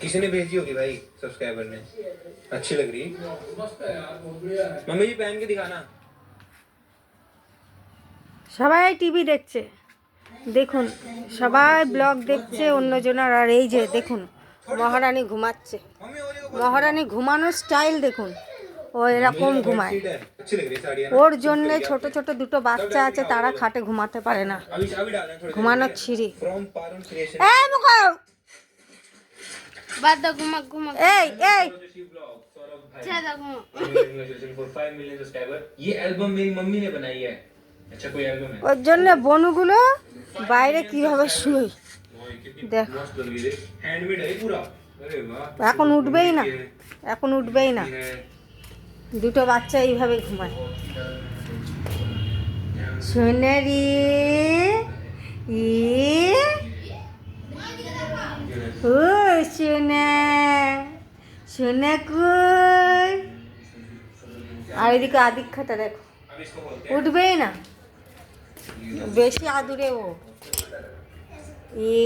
किसी ने भेजी होगी भाई सब्सक्राइबर ने। अच्छी लग रही मम्मी जी पहन के दिखाना। সবাই টিভি দেখছে দেখুন, সবাই ব্লগ দেখছে অন্যজনের। আর এই যে দেখুন মহারানী ঘুমাচ্ছে, মহারানী ঘুমানোর স্টাইল দেখুন, ও এরকম ঘুমায়। अच्छी लग रही साड़ी है ना। ওর জন্যে ছোট ছোট দুটো বাচ্চা আছে, তারা খাটে ঘুমাতে পারে না, अभी अभी डालना थोड़ी ঘুমানোর ছিঁড়ি। From Parul creation. এই মুখো, বাদ দাও, ঘুমা ঘুমা। এই এই ছেড়ে দাও, ঘুমা। For 5 million subscriber. ये एल्बम मेरी मम्मी ने बनाई है। अच्छा कोई एल्बम है। ওর জন্য বনুগুলো বাইরে কিভাবে শুয়ে দেখ। मस्त लग रही है। हैंडमेड है पूरा। अरे वाह। এখন উঠবেই না, এখন উঠবেই না। দুটো বাচ্চা এইভাবে ঘুমায়। সোনারি ই ও সোনা, সোনা কই। আর এদিকে আদিক্ষাটা দেখো, अब इसको बोलते উঠবেই না, বেশি আদুরে ও। এ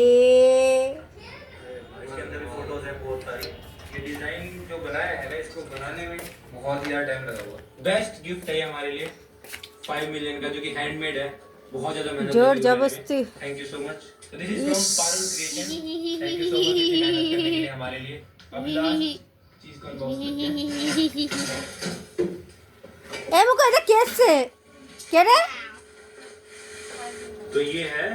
इसके अंदर भी फोटोज है बहुत सारी। ये डिजाइन जो बनाया है ना, इसको बनाने में बहुत ही ज्यादा टाइम लगा हुआ। बेस्ट गिफ्ट है ये हमारे लिए 5 मिलियन का, जो कि हैंडमेड है। बहुत ज्यादा मेहनत जोर लगी बनाने में। जबरदस्ती। Thank you so much. तो this is from Parul creation. Thank you so much इतनी मेहनत करने के लिए हमारे लिए। अब लास्ट चीज का अनबॉक्स करते हैं। এ মুখো, এটা কে এসছে? কে রে? तो ये है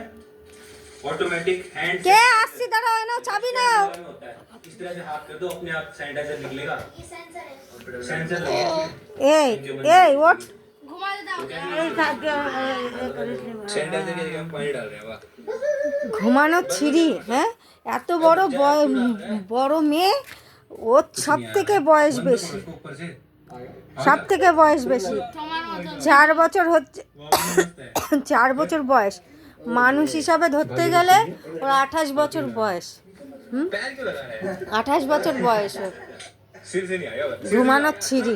ऑटोमेटिक हैंड। কে আসছে? দাঁড়াও, নাও চাবি নাও। होता है इस तरह से हाथ कर दो, अपने आप सैनिटाइजर निकलेगा। सेंसर लगेगा। এই এই ওঠ। ঘুমাতে দাও। सैनिटाइजर की जगह हम पानी डाल रहे हैं। वाह। ঘুমানো ছিঁড়ি। হ্যাঁ, এত বড় বড় মেয়ে, ওর সব থেকে বয়স বেশি, इसको ऊपर से সব থেকে বয়স বেশি। তোমার মতো 4 বছর হচ্ছে, मस्त है। 4 বছর বয়স। মানুষ হিসাবে ধরতে গেলে ওর 28 বছর বয়স। पैर क्यों लगा रहा है? 28 বছর বয়স ওর। सिर से नहीं आया हुआ। ঘুমানো ছিঁড়ি।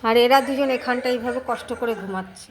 আর এরা দুজন এখানটা এইভাবে কষ্ট করে ঘুমাচ্ছে।